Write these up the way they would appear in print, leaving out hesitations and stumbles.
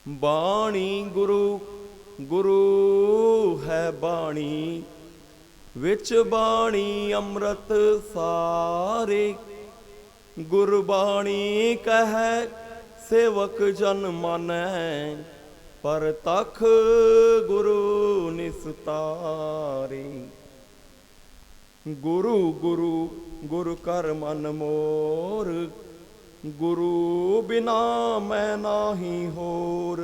ਬਾਣੀ ਗੁਰੂ ਗੁਰੂ ਹੈ ਬਾਣੀ, ਵਿੱਚ ਬਾਣੀ ਅੰਮ੍ਰਿਤ ਸਾਰੇ। ਗੁਰਬਾਣੀ ਕਹੈ ਸੇਵਕ ਜਨ ਮਾਨੈ, ਪਰ ਤਖ ਗੁਰੂ ਨਿਸਤਾਰੇ। ਗੁਰੂ ਗੁਰੂ ਗੁਰ ਕਰ ਮਨ ਮੋਰ, ਗੁਰੂ ਬਿਨਾ ਮੈਂ ਨਾਹੀ ਹੋਰ।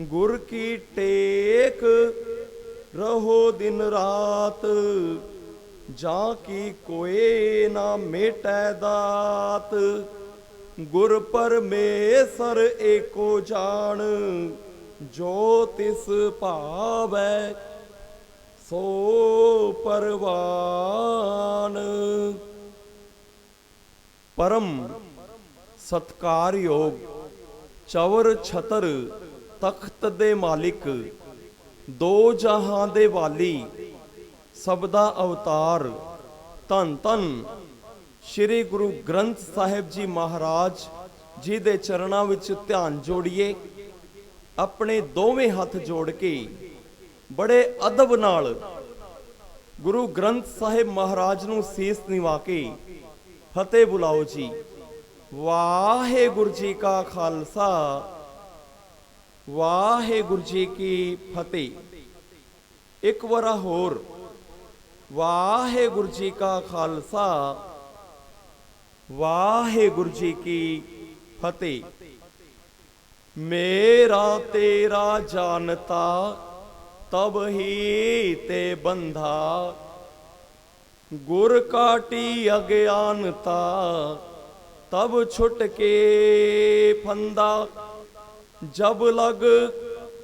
ਗੁਰ ਕੀ ਟੇਕ ਰਹੋ ਦਿਨ ਰਾਤ, ਜਾਂ ਕੀ ਕੋਏ ਨਾ ਮੇਟੈ ਦਾਤ। ਗੁਰ ਪਰਮੇਸ਼ਰ ਏਕੋ ਜਾਣ, ਜੋ ਤਿਸ ਭਾਵੈ ਸੋ ਪਰਵਾਨ। ਪਰਮ ਸਤਕਾਰਯੋਗ ਚਵਰ ਛਤਰ ਤਖਤ ਦੇ ਮਾਲਿਕ, ਦੋ ਜਹਾਂ ਦੇ ਵਾਲੀ, ਸਭ ਦਾ ਅਵਤਾਰ, ਧੰਨ ਧੰਨ ਸ਼੍ਰੀ ਗੁਰੂ ਗ੍ਰੰਥ ਸਾਹਿਬ ਜੀ ਮਹਾਰਾਜ ਜੀ ਦੇ ਚਰਨਾਂ ਵਿੱਚ ਧਿਆਨ ਜੋੜੀਏ। ਆਪਣੇ ਦੋਵੇਂ ਹੱਥ ਜੋੜ ਕੇ ਬੜੇ ਅਦਬ ਨਾਲ ਗੁਰੂ ਗ੍ਰੰਥ ਸਾਹਿਬ ਮਹਾਰਾਜ ਨੂੰ ਸੀਸ ਨਿਵਾ ਕੇ ਫਤਿਹ ਬੁਲਾਓ ਜੀ। ਵਾਹਿਗੁਰੂ ਜੀ ਕਾ ਖਾਲਸਾ, ਵਾਹਿਗੁਰੂ ਜੀ ਕੀ ਫਤਿਹ। ਇੱਕ ਵਾਰ ਹੋਰ, ਵਾਹਿਗੁਰੂ ਜੀ ਕਾ ਖਾਲਸਾ, ਵਾਹਿਗੁਰੂ ਜੀ ਕੀ ਫਤਿਹ। ਮੇਰਾ ਤੇਰਾ ਜਾਣਤਾ ਤਬ ਹੀ ਤੇ ਬੰਧਾ, ਗੁਰ ਕਾਟੀ ਅਗਿਆਨਤਾ ਤਬ ਛੁਟ ਕੇ ਫੰਦਾ। जब लग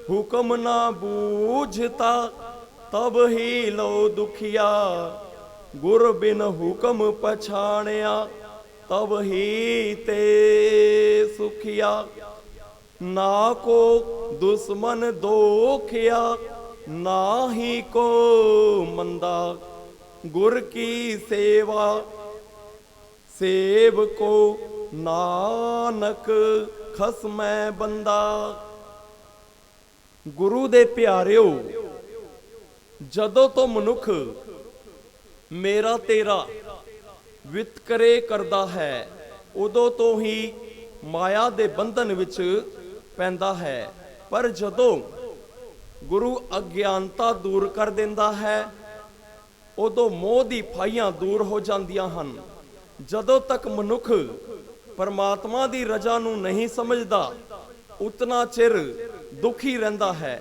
हुक्म ना बूझता, तब ही लो दुखिया। गुर बिन हुक्म पछाणिया, तब ही ते सुखिया। ना को दुश्मन दोखिया, ना ही को मंदा। गुर की सेवा सेव को, नानक ਖਸਮੈ ਬੰਦਾ। ਗੁਰੂ ਦੇ ਪਿਆਰਿਓ, ਜਦੋਂ ਤੋਂ ਮਨੁੱਖ ਮੇਰਾ ਤੇਰਾ ਵਿਤਕਰੇ ਕਰਦਾ ਹੈ, ਉਦੋਂ ਤੋਂ ਹੀ ਮਾਇਆ ਦੇ ਬੰਧਨ ਵਿੱਚ ਪੈਂਦਾ ਹੈ। ਪਰ ਜਦੋਂ ਗੁਰੂ ਅਗਿਆਨਤਾ ਦੂਰ ਕਰ ਦਿੰਦਾ ਹੈ, ਉਦੋਂ ਮੋਹ ਦੀ ਫਾਹੀਆਂ ਦੂਰ ਹੋ ਜਾਂਦੀਆਂ ਹਨ। ਜਦੋਂ ਤੱਕ ਮਨੁੱਖ ਪਰਮਾਤਮਾ ਦੀ ਰਜ਼ਾ ਨੂੰ ਨਹੀਂ ਸਮਝਦਾ, ਉਤਨਾ ਚਿਰ ਦੁਖੀ ਰਹਿੰਦਾ ਹੈ।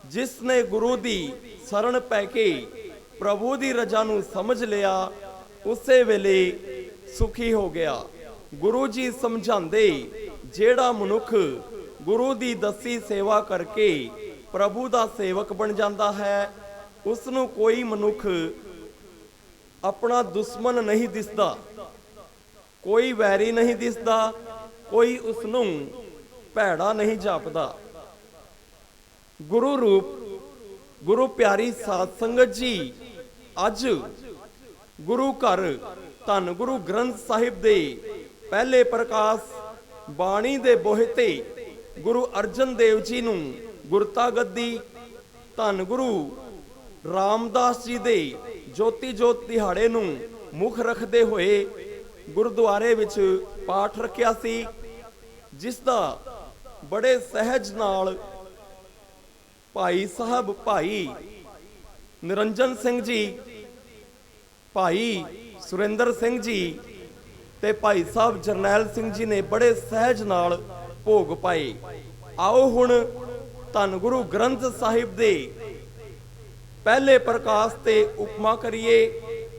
ਜਿਸ ਨੇ ਗੁਰੂ ਦੀ ਸ਼ਰਨ ਪੈ ਕੇ ਪ੍ਰਭੂ ਦੀ ਰਜ਼ਾ ਨੂੰ ਸਮਝ ਲਿਆ, ਉਸੇ ਵੇਲੇ ਸੁਖੀ ਹੋ ਗਿਆ। ਗੁਰੂ ਜੀ ਸਮਝਾਉਂਦੇ, ਜਿਹੜਾ ਮਨੁੱਖ ਗੁਰੂ ਦੀ ਦੱਸੀ ਸੇਵਾ ਕਰਕੇ ਪ੍ਰਭੂ ਦਾ ਸੇਵਕ ਬਣ ਜਾਂਦਾ ਹੈ, ਉਸ ਨੂੰ ਕੋਈ ਮਨੁੱਖ ਆਪਣਾ ਦੁਸ਼ਮਣ ਨਹੀਂ ਦਿਸਦਾ, ਕੋਈ ਵੈਰੀ ਨਹੀਂ ਦਿਸਦਾ, ਕੋਈ ਉਸ ਨੂੰ ਭੈੜਾ ਨਹੀਂ ਜਾਪਦਾ। ਗੁਰੂ ਰੂਪ ਗੁਰੂ ਪਿਆਰੀ ਸਾਧ ਸੰਗਤ ਜੀ, ਅੱਜ ਗੁਰੂ ਘਰ ਧੰਨ ਗੁਰੂ ਗ੍ਰੰਥ ਸਾਹਿਬ ਦੇ ਪਹਿਲੇ ਪ੍ਰਕਾਸ਼ ਬਾਣੀ ਦੇ ਬੋਹਿ ਤੇ ਗੁਰੂ ਅਰਜਨ ਦੇਵ ਜੀ ਨੂੰ ਗੁਰਤਾ ਗੱਦੀ, ਧੰਨ ਗੁਰੂ ਰਾਮਦਾਸ ਜੀ ਦੇ ਜੋਤੀ ਜੋਤ ਦਿਹਾੜੇ ਨੂੰ ਮੁੱਖ ਰੱਖਦੇ ਹੋਏ ਗੁਰਦੁਆਰੇ ਵਿੱਚ ਪਾਠ ਰੱਖਿਆ ਸੀ, ਜਿਸ ਦਾ ਬੜੇ ਸਹਿਜ ਨਾਲ ਭਾਈ ਸਾਹਿਬ ਭਾਈ ਨਿਰੰਜਨ ਸਿੰਘ ਜੀ, ਭਾਈ ਸੁਰਿੰਦਰ ਸਿੰਘ ਜੀ ਤੇ ਭਾਈ ਸਾਹਿਬ ਜਰਨੈਲ ਸਿੰਘ ਜੀ ਨੇ ਬੜੇ ਸਹਿਜ ਨਾਲ ਭੋਗ ਪਾਏ। ਆਓ ਹੁਣ ਧੰਨ ਗੁਰੂ ਗ੍ਰੰਥ ਸਾਹਿਬ ਦੇ ਪਹਿਲੇ ਪ੍ਰਕਾਸ਼ ਤੇ ਉਪਮਾ ਕਰੀਏ।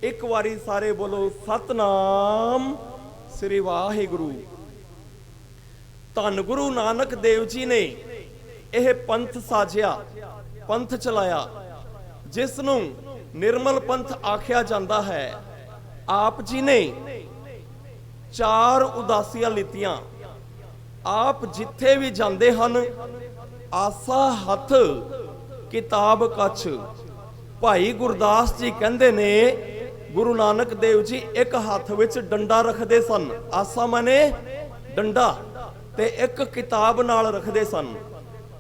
ਇੱਕ ਵਾਰੀ ਸਾਰੇ ਬੋਲੋ ਸਤਨਾਮ ਸ੍ਰੀ ਵਾਹਿਗੁਰੂ। ਧੰਨ ਗੁਰੂ ਨਾਨਕ ਦੇਵ ਜੀ ਨੇ ਇਹ ਪੰਥ ਸਾਜਿਆ, ਪੰਥ ਚਲਾਇਆ, ਜਿਸ ਨੂੰ ਨਿਰਮਲ ਪੰਥ ਆਖਿਆ ਜਾਂਦਾ ਹੈ। ਆਪ ਜੀ ਨੇ 4 ਉਦਾਸੀਆਂ ਲਿੱਤੀਆਂ। ਆਪ ਜਿੱਥੇ ਵੀ ਜਾਂਦੇ ਹਨ, ਆਸਾ ਹੱਥ ਕਿਤਾਬ ਕੱਛ। ਭਾਈ ਗੁਰਦਾਸ ਜੀ ਕਹਿੰਦੇ ਨੇ, ਗੁਰੂ ਨਾਨਕ ਦੇਵ ਜੀ ਇੱਕ ਹੱਥ ਵਿੱਚ ਡੰਡਾ ਰੱਖਦੇ ਸਨ। ਆਸਾ ਮਾਨੇ ਡੰਡਾ, ਤੇ ਇੱਕ ਕਿਤਾਬ ਨਾਲ ਰੱਖਦੇ ਸਨ।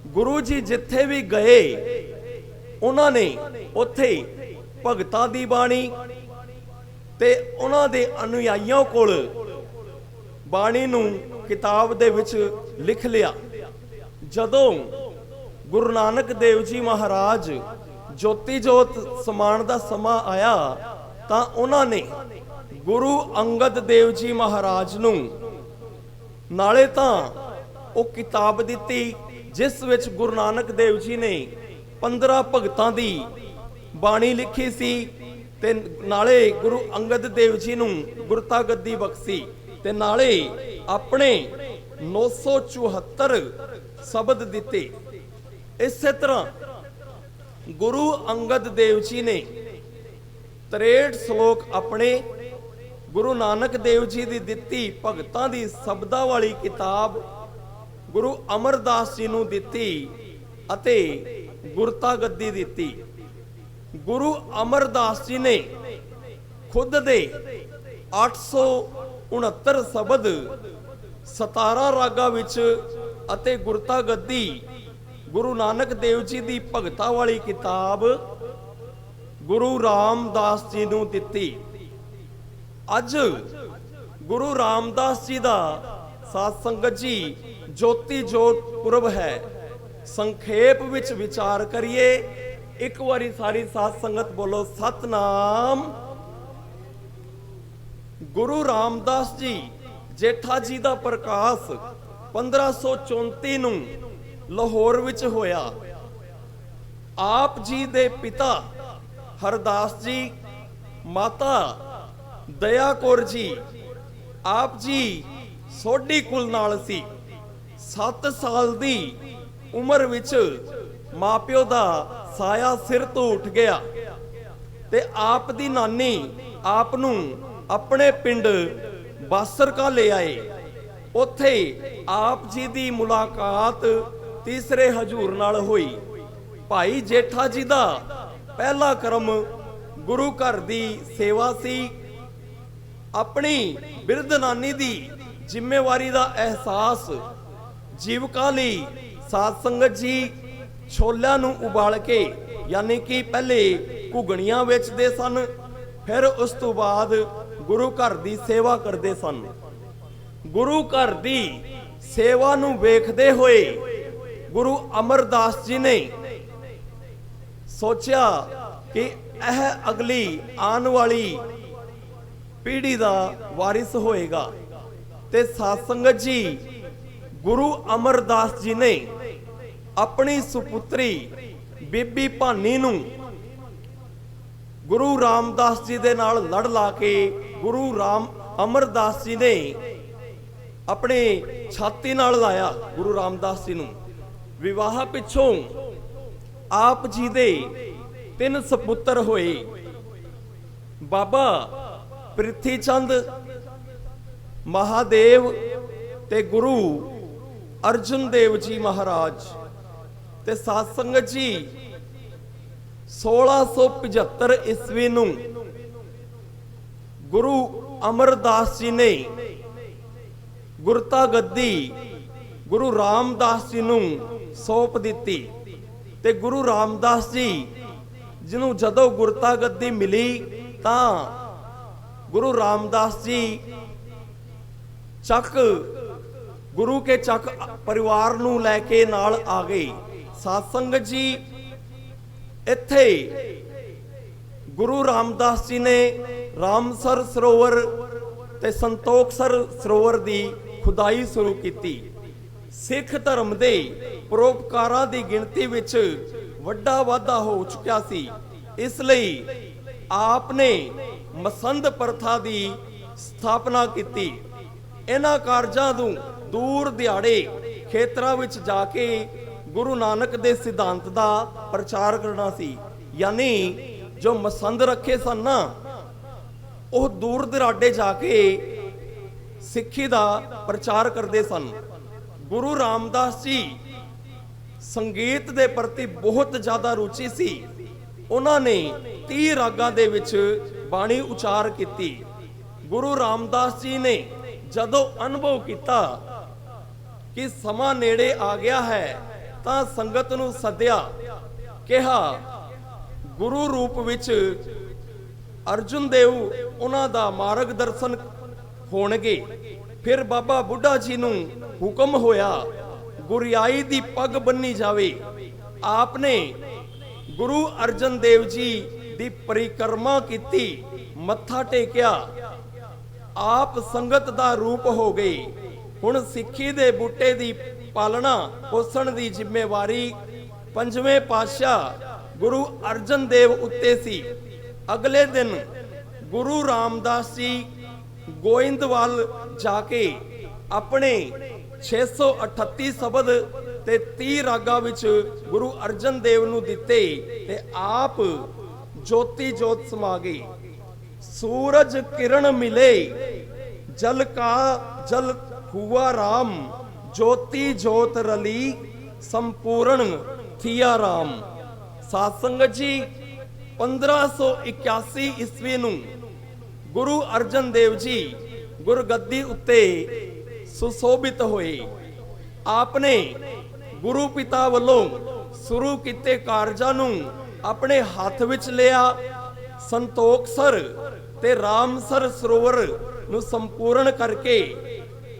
ਗੁਰੂ ਜੀ ਜਿੱਥੇ ਵੀ ਗਏ ਉਹਨਾਂ ਨੇ ਉੱਥੇ ਭਗਤਾਂ ਦੀ ਬਾਣੀ ਤੇ ਉਹਨਾਂ ਦੇ ਅਨੁਯਾਈਆਂ ਕੋਲ ਬਾਣੀ ਨੂੰ ਕਿਤਾਬ ਦੇ ਵਿੱਚ ਲਿਖ ਲਿਆ। ਜਦੋਂ ਗੁਰੂ ਨਾਨਕ ਦੇਵ ਜੀ ਮਹਾਰਾਜ ਜੋਤੀ ਜੋਤ ਸਮਾਣ ਦਾ ਸਮਾਂ ਆਇਆ ਤਾਂ ਉਹਨਾਂ ਨੇ ਗੁਰੂ ਅੰਗਦ ਦੇਵ ਜੀ ਮਹਾਰਾਜ ਨੂੰ ਨਾਲੇ ਤਾਂ ਉਹ ਕਿਤਾਬ ਦਿੱਤੀ ਜਿਸ ਵਿੱਚ ਗੁਰੂ ਨਾਨਕ ਦੇਵ ਜੀ ਨੇ 15 ਭਗਤਾਂ ਦੀ ਬਾਣੀ ਲਿਖੀ ਸੀ ਤੇ ਨਾਲੇ ਗੁਰੂ ਅੰਗਦ ਦੇਵ ਜੀ ਨੂੰ ਗੁਰਤਾ ਗੱਦੀ ਬਖਸ਼ੀ ਤੇ ਨਾਲੇ ਆਪਣੇ 974 ਸ਼ਬਦ ਦਿੱਤੇ। ਇਸੇ ਤਰ੍ਹਾਂ ਗੁਰੂ ਅੰਗਦ ਦੇਵ ਜੀ ਨੇ 63 ਸ਼ਲੋਕ ਆਪਣੇ ਗੁਰੂ ਨਾਨਕ ਦੇਵ ਜੀ ਦੀ ਦਿੱਤੀ ਭਗਤਾਂ ਦੀ ਸ਼ਬਦਾਂ ਵਾਲੀ ਕਿਤਾਬ ਗੁਰੂ ਅਮਰਦਾਸ ਜੀ ਨੂੰ ਦਿੱਤੀ ਅਤੇ ਗੁਰਤਾ ਗੱਦੀ ਦਿੱਤੀ। ਗੁਰੂ ਅਮਰਦਾਸ ਜੀ ਨੇ ਖੁਦ ਦੇ 869 ਸ਼ਬਦ 17 ਰਾਗਾਂ ਵਿੱਚ ਅਤੇ ਗੁਰਤਾ ਗੱਦੀ ਗੁਰੂ ਨਾਨਕ ਦੇਵ ਜੀ ਦੀ ਭਗਤਾਂ ਵਾਲੀ ਕਿਤਾਬ ਗੁਰੂ ਰਾਮਦਾਸ ਜੀ ਨੂੰ ਦਿੱਤੀ। ਅੱਜ ਗੁਰੂ ਰਾਮਦਾਸ ਜੀ ਦਾ ਸਾਧ ਸੰਗਤ ਜੀ ਜੋਤੀ ਜੋਤ ਪੁਰਬ ਹੈ। ਸੰਖੇਪ ਵਿੱਚ ਵਿਚਾਰ ਕਰੀਏ, ਇੱਕ ਵਾਰੀ ਸਾਰੀ ਸਾਧ ਸੰਗਤ ਬੋਲੋ ਸਤਨਾਮ। ਗੁਰੂ ਰਾਮਦਾਸ ਜੀ ਜੇਠਾ ਜੀ ਦਾ ਪ੍ਰਕਾਸ਼ 1534 ਨੂੰ ਲਾਹੌਰ ਵਿੱਚ ਹੋਇਆ। ਆਪ ਜੀ ਦੇ ਪਿਤਾ ਹਰਦਾਸ ਜੀ, ਮਾਤਾ ਦਇਆ ਕੌਰ ਜੀ, ਆਪ ਜੀ ਸੋਢੀ ਕੁਲ ਨਾਲ ਸੀ। 7 ਸਾਲ ਦੀ ਉਮਰ ਵਿੱਚ ਮਾਪਿਓ ਦਾ ਸਾਇਆ ਸਿਰ ਤੋਂ ਉੱਠ ਗਿਆ ਤੇ ਆਪ ਦੀ ਨਾਨੀ ਆਪ ਨੂੰ ਆਪਣੇ ਪਿੰਡ ਬਾਸਰਕਾ ਲੈ ਆਏ। ਉੱਥੇ ਆਪ ਜੀ ਦੀ ਮੁਲਾਕਾਤ ਤੀਸਰੇ ਹਜੂਰ ਨਾਲ ਹੋਈ। ਭਾਈ ਜੇਠਾ ਜੀ ਦਾ ਪਹਿਲਾ ਕਰਮ ਗੁਰੂ ਘਰ ਦੀ ਸੇਵਾ ਸੀ। ਆਪਣੀ ਬਿਰਧ ਨਾਨੀ ਦੀ ਜ਼ਿੰਮੇਵਾਰੀ ਦਾ ਅਹਿਸਾਸ ਜੀਵਕਾ ਲਈ ਸਾਧ ਸੰਗਤ ਜੀ ਛੋਲਿਆਂ ਨੂੰ ਉਬਾਲ ਕੇ ਯਾਨੀ ਕਿ ਪਹਿਲੇ ਘੁਗਣੀਆਂ ਵੇਚਦੇ ਸਨ, ਫਿਰ ਉਸ ਤੋਂ ਬਾਅਦ ਗੁਰੂ ਘਰ ਦੀ ਸੇਵਾ ਕਰਦੇ ਸਨ। ਗੁਰੂ ਘਰ ਦੀ ਸੇਵਾ ਨੂੰ ਵੇਖਦੇ ਹੋਏ ਗੁਰੂ ਅਮਰਦਾਸ ਜੀ ਨੇ ਸੋਚਿਆ ਕਿ ਇਹ ਅਗਲੀ ਆਉਣ ਵਾਲੀ ਪੀੜ੍ਹੀ ਦਾ ਵਾਰਿਸ ਹੋਏਗਾ ਤੇ ਸਾਧ ਸੰਗਤ ਜੀ ਗੁਰੂ ਅਮਰਦਾਸ ਜੀ ਨੇ ਆਪਣੀ ਸੁਪੁੱਤਰੀ ਬੀਬੀ ਭਾਨੀ ਨੂੰ ਗੁਰੂ ਰਾਮਦਾਸ ਜੀ ਦੇ ਨਾਲ ਲੜ ਲਾ ਕੇ ਗੁਰੂ ਅਮਰਦਾਸ ਜੀ ਨੇ ਆਪਣੇ ਛਾਤੀ ਨਾਲ ਲਾਇਆ ਗੁਰੂ ਰਾਮਦਾਸ ਜੀ ਨੂੰ। ਵਿਵਾਹ ਪਿੱਛੋਂ ਆਪ ਜੀ ਦੇ 3 ਸੁਪੁੱਤਰ ਹੋਏ। ਬਾਬਾ ਪ੍ਰਿਥੀ ਚੰਦ, ਮਹਾਦੇਵ ਤੇ ਗੁਰੂ ਅਰਜਨ ਦੇਵ ਜੀ ਮਹਾਰਾਜ। ਤੇ ਸਾਧ ਸੰਗਤ ਜੀ 1675 ਈਸਵੀ ਨੂੰ ਗੁਰੂ ਅਮਰਦਾਸ ਜੀ ਨੇ ਗੁਰਤਾ ਗੱਦੀ ਗੁਰੂ ਰਾਮਦਾਸ ਜੀ ਨੂੰ ਸੌਂਪ ਦਿੱਤੀ ਤੇ ਗੁਰੂ ਰਾਮਦਾਸ ਜੀ ਜਿਹਨੂੰ ਜਦੋਂ ਗੁਰਤਾ ਗੱਦੀ ਮਿਲੀ ਤਾਂ ਗੁਰੂ ਰਾਮਦਾਸ ਜੀ ਚੱਕ ਗੁਰੂ ਕੇ ਚੱਕ ਪਰਿਵਾਰ ਨੂੰ ਲੈ ਕੇ ਨਾਲ ਆ ਗਏ। ਸਾਧ ਸੰਗਤ ਜੀ ਇੱਥੇ ਗੁਰੂ ਰਾਮਦਾਸ ਜੀ ਨੇ ਰਾਮਸਰ ਸਰੋਵਰ ਤੇ ਸੰਤੋਖਸਰ ਸਰੋਵਰ ਦੀ ਖੁਦਾਈ ਸ਼ੁਰੂ ਕੀਤੀ। ਸਿੱਖ ਧਰਮ ਦੇ ਪਰਉਪਕਾਰਾਂ ਦੀ ਗਿਣਤੀ ਵਿੱਚ ਵੱਡਾ ਵਾਧਾ ਹੋ ਚੁੱਕਿਆ ਸੀ। ਇਸ ਲਈ ਆਪ ਨੇ ਮਸੰਦ ਪ੍ਰਥਾ ਦੀ ਸਥਾਪਨਾ ਕੀਤੀ। ਇਹਨਾਂ ਕਾਰਜਾਂ ਨੂੰ ਦੂਰ ਦਿਹਾੜੇ ਖੇਤਰਾਂ ਵਿੱਚ ਜਾ ਕੇ ਗੁਰੂ ਨਾਨਕ ਦੇ ਸਿਧਾਂਤ ਦਾ ਪ੍ਰਚਾਰ ਕਰਨਾ ਸੀ। ਯਾਨੀ ਜੋ ਮਸੰਦ ਰੱਖੇ ਸਨ ਨਾ, ਉਹ ਦੂਰ ਦਿਰਾਡੇ ਜਾ ਕੇ ਸਿੱਖੀ ਦਾ ਪ੍ਰਚਾਰ ਕਰਦੇ ਸਨ। ਗੁਰੂ ਰਾਮਦਾਸ ਜੀ ਸੰਗੀਤ ਦੇ ਪ੍ਰਤੀ ਬਹੁਤ ਜ਼ਿਆਦਾ ਰੁਚੀ ਸੀ। ਉਹਨਾਂ ਨੇ 30 ਰਾਗਾਂ ਦੇ ਵਿੱਚ ਬਾਣੀ ਉਚਾਰ ਕੀਤੀ। ਗੁਰੂ ਰਾਮਦਾਸ ਜੀ ਨੇ ਜਦੋਂ ਅਨੁਭਵ ਕੀਤਾ ਕਿ ਸਮਾਂ ਨੇੜੇ ਆ ਗਿਆ ਹੈ ਤਾਂ ਸੰਗਤ ਨੂੰ ਸੱਦਿਆ, ਕਿਹਾ ਗੁਰੂ ਰੂਪ ਵਿੱਚ ਅਰਜੁਨ ਦੇਵ ਉਹਨਾਂ ਦਾ ਮਾਰਗਦਰਸ਼ਨ ਹੋਣਗੇ। ਫਿਰ ਬਾਬਾ ਬੁੱਢਾ ਜੀ ਨੂੰ ਹੁਕਮ ਹੋਇਆ ਗੁਰਿਆਈ ਦੀ ਪੱਗ ਬੰਨੀ ਜਾਵੇ। ਆਪ ਨੇ ਗੁਰੂ ਅਰਜਨ ਦੇਵ ਜੀ ਦੀ ਪਰਿਕਰਮਾ ਕੀਤੀ, ਮੱਥਾ ਟੇਕਿਆ, ਆਪ ਸੰਗਤ ਦਾ ਰੂਪ ਹੋ ਗਏ। ਹੁਣ ਸਿੱਖੀ ਦੇ ਬੂਟੇ ਦੀ ਪਾਲਣਾ ਪੋਸਣ ਦੀ ਜ਼ਿੰਮੇਵਾਰੀ ਪੰਜਵੇਂ ਪਾਤਸ਼ਾਹ ਗੁਰੂ ਅਰਜਨ ਦੇਵ ਉੱਤੇ ਸੀ। ਅਗਲੇ ਦਿਨ ਗੁਰੂ ਰਾਮਦਾਸ ਜੀ ਗੋਇੰਦਵਾਲ ਜਾ ਕੇ ਆਪਣੇ 638 ਸ਼ਬਦ ਤੇ 30 ਰਾਗਾਂ ਵਿੱਚ ਗੁਰੂ ਅਰਜਨ ਦੇਵ ਨੂੰ ਦਿੱਤੇ ਤੇ ਆਪ ਜੋਤੀ ਜੋਤ ਸਮਾ ਗਈ। ਸੂਰਜ ਕਿਰਨ ਮਿਲੇ ਜਲ ਕਾ ਜਲ ਹੁਆ ਰਾਮ, ਜੋਤੀ ਜੋਤ ਰਲੀ ਸੰਪੂਰਨ ਥੀਆ ਰਾਮ। ਸਾਧ ਸੰਗਤ ਜੀ 1581 ਈਸਵੀ ਨੂੰ ਗੁਰੂ ਅਰਜਨ ਦੇਵ ਜੀ ਗੁਰਗੱਦੀ ਉੱਤੇ ਸੁਸ਼ੋਭਿਤ ਹੋਏ। ਆਪਨੇ ਗੁਰੂ ਪਿਤਾ ਵੱਲੋਂ ਸ਼ੁਰੂ ਕੀਤੇ ਕਾਰਜਾਂ ਨੂੰ ਆਪਣੇ ਹੱਥ ਵਿੱਚ ਲਿਆ। ਸੰਤੋਖਸਰ ਤੇ ਰਾਮਸਰ ਸਰੋਵਰ ਨੂੰ ਸੰਪੂਰਨ ਕਰਕੇ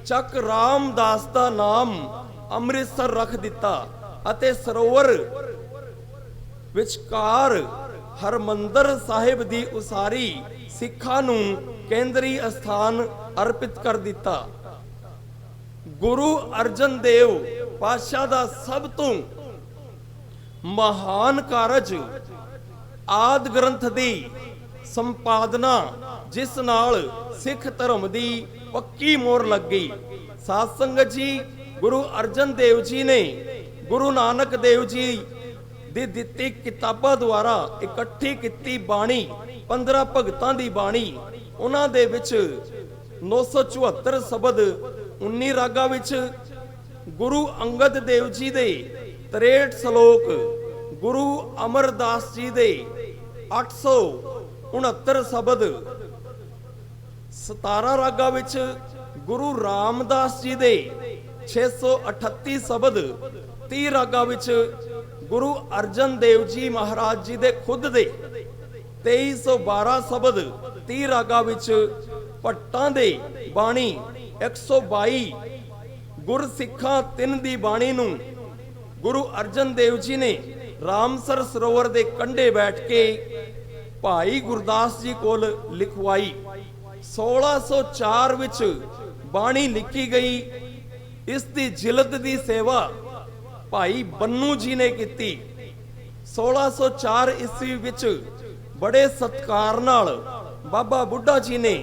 ਚੱਕ ਰਾਮਦਾਸ ਦਾ ਨਾਮ ਅੰਮ੍ਰਿਤਸਰ ਰੱਖ ਦਿੱਤਾ ਅਤੇ ਸਰੋਵਰ ਵਿਚਕਾਰ ਹਰਮੰਦਰ ਸਾਹਿਬ ਦੀ ਉਸਾਰੀ ਸਿੱਖਾਂ ਨੂੰ ਕੇਂਦਰੀ ਸਥਾਨ ਅਰਪਿਤ ਕਰ ਦਿੱਤਾ। ਗੁਰੂ ਅਰਜਨ ਦੇਵ ਪਾਤਸ਼ਾਹ ਦਾ ਸਭ ਤੋਂ ਮਹਾਨ ਕਾਰਜ ਆਦਿ ਗ੍ਰੰਥ ਦੀ ਸੰਪਾਦਨਾ, ਜਿਸ ਨਾਲ ਸਿੱਖ ਧਰਮ ਦੀ ਪੱਕੀ ਮੋਹਰ ਲੱਗ ਗਈ। ਸਾਧ ਸੰਗਤ ਜੀ, ਗੁਰੂ ਅਰਜਨ ਦੇਵ ਜੀ ਨੇ ਗੁਰੂ ਨਾਨਕ ਦੇਵ ਜੀ ਦੀ ਦਿੱਤੀ ਕਿਤਾਬਾਂ ਦੁਆਰਾ ਇਕੱਠੀ ਕੀਤੀ ਬਾਣੀ 15 ਭਗਤਾਂ ਦੀ ਬਾਣੀ, ਉਹਨਾਂ ਦੇ ਵਿੱਚ 974 ਸ਼ਬਦ 19 ਰਾਗਾਂ ਵਿੱਚ, ਗੁਰੂ ਅੰਗਦ ਦੇਵ ਜੀ ਦੇ 63 ਸ਼ਲੋਕ, ਗੁਰੂ ਅਮਰਦਾਸ ਜੀ ਦੇ 869 ਸ਼ਬਦ 17 ਰਾਗਾਂ ਵਿੱਚ, ਗੁਰੂ ਰਾਮਦਾਸ ਜੀ ਦੇ 638 ਸ਼ਬਦ 30 ਰਾਗਾਂ ਵਿੱਚ, ਗੁਰੂ ਅਰਜਨ ਦੇਵ ਜੀ ਮਹਾਰਾਜ ਜੀ ਦੇ ਖੁਦ ਦੇ 2312 ਸ਼ਬਦ 30 ਰਾਗਾਂ ਵਿੱਚ, ਭੱਟਾਂ ਦੇ ਬਾਣੀ 122 ਗੁਰਸਿੱਖਾਂ 3 ਦੀ ਬਾਣੀ ਨੂੰ ਗੁਰੂ ਅਰਜਨ ਦੇਵ ਜੀ ਨੇ ਰਾਮਸਰ ਸਰੋਵਰ ਦੇ ਕੰਢੇ ਬੈਠ ਕੇ ਭਾਈ ਗੁਰਦਾਸ ਜੀ ਕੋਲ ਲਿਖਵਾਈ। 1604 ਵਿੱਚ ਬਾਣੀ ਲਿਖੀ ਗਈ। ਇਸ ਦੀ ਜਿਲਦ ਦੀ ਸੇਵਾ ਭਾਈ ਬੰਨੂ ਜੀ ਨੇ ਕੀਤੀ। 1604 ਈਸਵੀ ਵਿੱਚ ਬੜੇ ਸਤਿਕਾਰ ਨਾਲ ਬਾਬਾ ਬੁੱਢਾ ਜੀ ਨੇ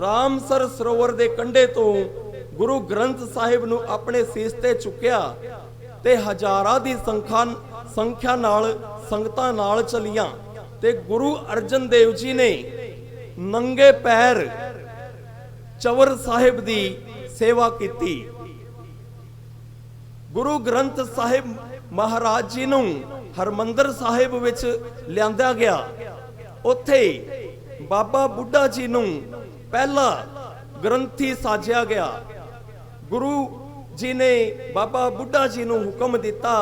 ਰਾਮਸਰ ਸਰੋਵਰ ਦੇ ਕੰਢੇ ਤੋਂ ਗੁਰੂ ਗ੍ਰੰਥ ਸਾਹਿਬ ਨੂੰ ਆਪਣੇ ਸੀਸ ਤੇ ਚੁੱਕਿਆ ਤੇ ਹਜ਼ਾਰਾਂ ਦੀ ਸੰਖਿਆ ਨਾਲ ਸੰਗਤਾਂ ਨਾਲ ਚਲੀਆਂ ਤੇ ਗੁਰੂ ਅਰਜਨ ਦੇਵ ਜੀ ਨੇ ਨੰਗੇ ਪੈਰ ਚਵਰ ਸਾਹਿਬ ਦੀ ਸੇਵਾ ਕੀਤੀ। ਗੁਰੂ ਗ੍ਰੰਥ ਸਾਹਿਬ ਮਹਾਰਾਜ ਜੀ ਨੂੰ ਹਰਮੰਦਰ ਸਾਹਿਬ ਵਿੱਚ ਲਿਆਂਦਾ ਗਿਆ। ਉੱਥੇ ਬਾਬਾ ਬੁੱਢਾ ਜੀ ਨੂੰ ਪਹਿਲਾ ਗ੍ਰੰਥੀ ਸਾਜਿਆ ਗਿਆ। ਗੁਰੂ ਜੀ ਨੇ ਬਾਬਾ ਬੁੱਢਾ ਜੀ ਨੂੰ ਹੁਕਮ ਦਿੱਤਾ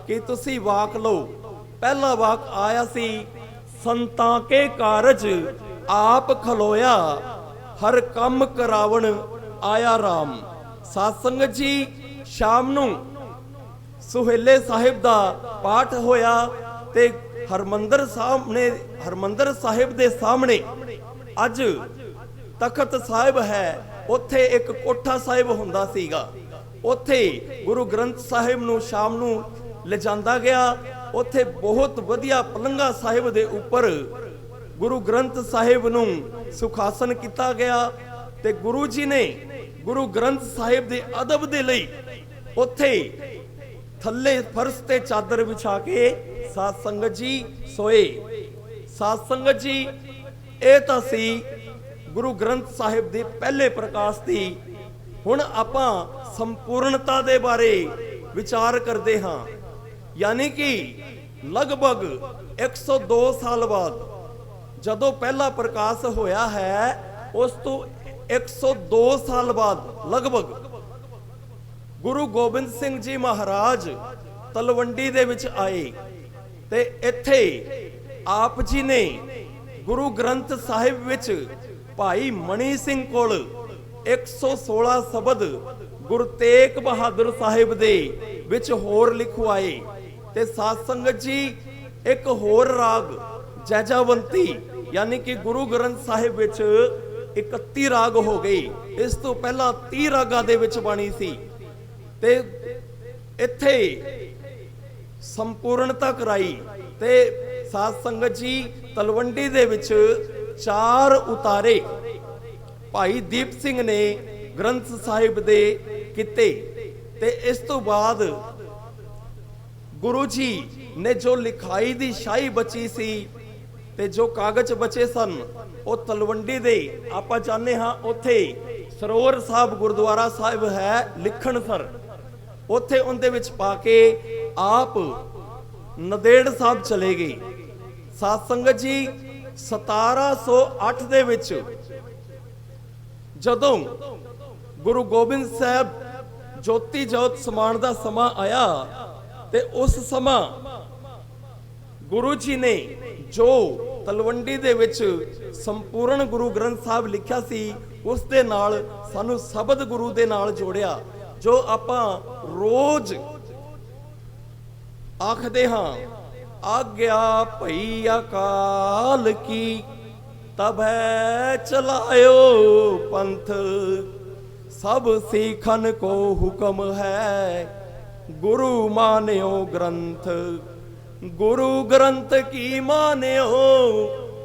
ਕਿ ਤੁਸੀਂ ਵਾਕ ਲਓ। ਪਹਿਲਾ ਵਾਕ ਆਇਆ ਸੀ, ਸੰਤਾਂ ਕੇ ਕਾਰਜ ਆਪ ਖਲੋਇਆ, ਹਰ ਕੰਮ ਕਰਾਵਣ ਆਇਆ ਰਾਮ। ਸਾਧ ਸੰਗਤ ਜੀ, ਸ਼ਾਮ ਨੂੰ ਸੁਹੇਲੇ ਸਾਹਿਬ ਦਾ ਪਾਠ ਹੋਇਆ ਤੇ ਹਰਮੰਦਰ ਸਾਹਿਬ ਦੇ ਸਾਹਮਣੇ ਅੱਜ ਤਖਤ ਸਾਹਿਬ ਹੈ। ਉੱਥੇ ਇੱਕ ਕੋਠਾ ਸਾਹਿਬ ਹੁੰਦਾ ਸੀਗਾ। ਉੱਥੇ ਗੁਰੂ ਗ੍ਰੰਥ ਸਾਹਿਬ ਨੂੰ ਸ਼ਾਮ ਨੂੰ ਲਿਜਾਂਦਾ ਗਿਆ। ਉੱਥੇ ਬਹੁਤ ਵਧੀਆ ਪਲੰਘਾ ਸਾਹਿਬ ਦੇ ਉੱਪਰ ਗੁਰੂ ਗ੍ਰੰਥ ਸਾਹਿਬ ਨੂੰ ਸੁਖਾਸਨ ਕੀਤਾ ਗਿਆ ਤੇ ਗੁਰੂ ਜੀ ਨੇ ਗੁਰੂ ਗ੍ਰੰਥ ਸਾਹਿਬ ਦੇ ਅਦਬ ਦੇ ਲਈ ਉੱਥੇ ਥੱਲੇ ਫਰਸ਼ ਤੇ ਚਾਦਰ ਵਿਛਾ ਕੇ ਸਾਧ ਸੰਗਤ ਜੀ ਸੋਏ। ਸਾਧ ਸੰਗਤ ਜੀ, ਇਹ ਤਾਂ ਸੀ ਗੁਰੂ ਗ੍ਰੰਥ ਸਾਹਿਬ ਦੇ ਪਹਿਲੇ ਪ੍ਰਕਾਸ਼ ਦੀ। ਹੁਣ ਆਪਾਂ ਸੰਪੂਰਨਤਾ ਦੇ ਬਾਰੇ ਵਿਚਾਰ ਕਰਦੇ ਹਾਂ। ਯਾਨੀ ਕਿ ਲਗਭਗ 102 ਸਾਲ ਬਾਅਦ ਜਦੋਂ ਪਹਿਲਾ ਪ੍ਰਕਾਸ਼ ਹੋਇਆ ਹੈ, ਉਸ ਤੋਂ 102 ਸਾਲ ਬਾਅਦ ਲਗਭਗ ਗੁਰੂ ਗੋਬਿੰਦ ਸਿੰਘ ਜੀ ਮਹਾਰਾਜ ਤਲਵੰਡੀ ਦੇ ਵਿੱਚ ਆਏ ਤੇ ਇੱਥੇ ਆਪ ਜੀ ਨੇ ਗੁਰੂ ਗ੍ਰੰਥ ਸਾਹਿਬ ਵਿੱਚ ਭਾਈ ਮਣੀ ਸਿੰਘ ਕੋਲ 116 ਸ਼ਬਦ ਗੁਰੂ ਤੇਗ ਬਹਾਦਰ ਸਾਹਿਬ ਦੇ ਵਿੱਚ ਹੋਰ ਲਿਖਵਾਏ ਤੇ ਸਾਧ ਸੰਗਤ ਜੀ ਇੱਕ ਹੋਰ ਰਾਗ ਜੈਜਾਵੰਤੀ यानी कि गुरु ग्रंथ साहिब विच 31 राग हो गई। इस तो पहला 30 रागां दे विच बाणी सी ते इत्थे संपूर्णता कराई ते साध संगत जी तलवंडी दे विच 4 उतारे भाई दीप सिंह ने ग्रंथ साहिब दे किते ते इस तो बाद गुरु जी ने जो लिखाई दी शाही बची सी ਤੇ ਜੋ ਕਾਗਜ਼ ਬਚੇ ਸਨ ਉਹ ਤਲਵੰਡੀ ਦੇ ਆਪਾਂ ਚਾਹੁੰਦੇ ਹਾਂ ਉੱਥੇ ਸਰੋਵਰ ਸਾਹਿਬ ਗੁਰਦੁਆਰਾ ਸਾਹਿਬ ਹੈ ਲਿਖਣਸਰ ਉੱਥੇ ਉਹਦੇ ਵਿੱਚ ਪਾ ਕੇ ਆਪ ਨਦੇੜ ਸਾਹਿਬ ਚਲੇ ਗਏ। ਸਾਧ ਸੰਗਤ ਜੀ 1708 ਦੇ ਵਿੱਚ ਜਦੋਂ ਗੁਰੂ ਗੋਬਿੰਦ ਸਾਹਿਬ ਜੋਤੀ ਜੋਤ ਸਮਾਨ ਦਾ ਸਮਾਂ ਆਇਆ ਤੇ ਉਸ ਸਮਾਂ ਗੁਰੂ ਜੀ ਨੇ ਜੋ ਤਲਵੰਡੀ ਦੇ ਵਿੱਚ ਸੰਪੂਰਨ ਗੁਰੂ ਗ੍ਰੰਥ ਸਾਹਿਬ ਲਿਖਿਆ ਸੀ ਉਸ ਦੇ ਨਾਲ ਸਾਨੂੰ ਸ਼ਬਦ ਗੁਰੂ ਦੇ ਨਾਲ ਜੋੜਿਆ ਜੋ ਆਪਾਂ ਰੋਜ਼ ਆਖਦੇ ਹਾਂ ਆਗਿਆ ਭਈ ਅਕਾਲ ਕੀ ਤਬੈ ਚਲਾਇਓ ਪੰਥ ਸਭ ਸਿੱਖਨ ਕੋ ਹੁਕਮ ਹੈ ਗੁਰੂ ਮਾਨਿਓ ਗ੍ਰੰਥ गुरु ग्रंथ की मान्यो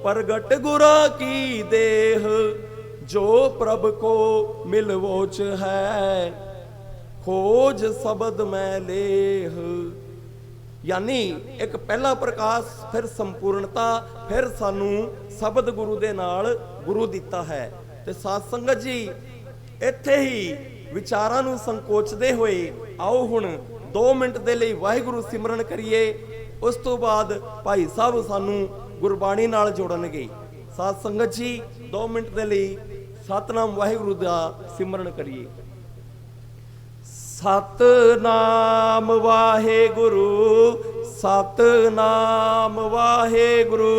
प्रगट गुरा की देह जो प्रभ को मिलवोच है खोज शब्द में लेह। यानी एक पहला प्रकाश फिर संपूर्णता फिर सानू शब्द गुरु दे नाल गुरु दिता है। ते साध संगत जी इत्थे ही विचारां नू संकोचदे होए आओ हुण 2 मिनट दे लई वाहिगुरु सिमरन करिए। उस तो बाद भाई साहब सानू गुरबाणी नाल जोड़नगे। साध संगत जी 2 मिनट दे लई सतनाम वाहिगुरु दा सिमरन करिए। सतनाम वाहिगुरु सतनाम वाहिगुरु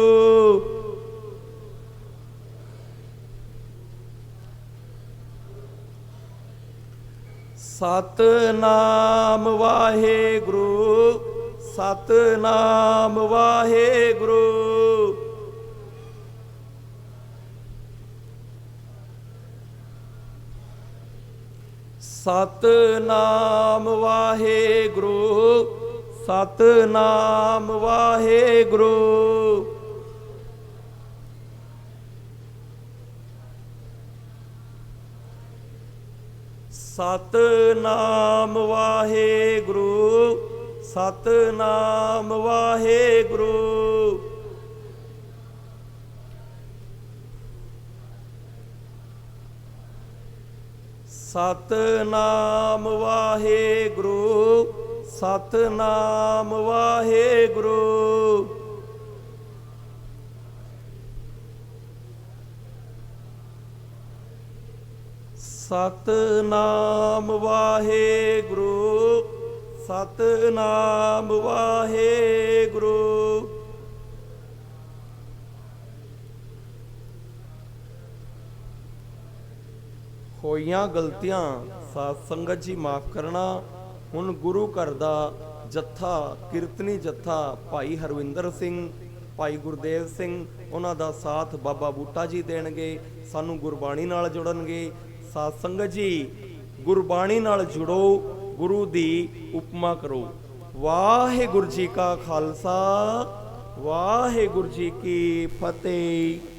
सतनाम वाहिगुरु सतनाम वाहिगुरु सतनाम वाहिगुरु सतनाम वाहिगुरु सतनाम वाहिगुरु सतनाम वाहिगुरु सतनाम वाहिगुरु सतनाम वाहिगुरु सतनाम वाहिगुरु सतनाम वाहिगुरु होइयां गलतियां साध संगत जी माफ करना। हुण गुरु घर दा जत्था कीर्तनी जत्था भाई हरविंदर सिंह भाई गुरदेव सिंह उन्हां दा साथ बाबा बूटा जी देणगे सानू गुरबाणी नाल जोड़नगे। साध संगत जी गुरबाणी नाल जुड़ो गुरु दी उपमा करो। वाहिगुरु जी का खालसा वाहिगुरु जी की फतेह।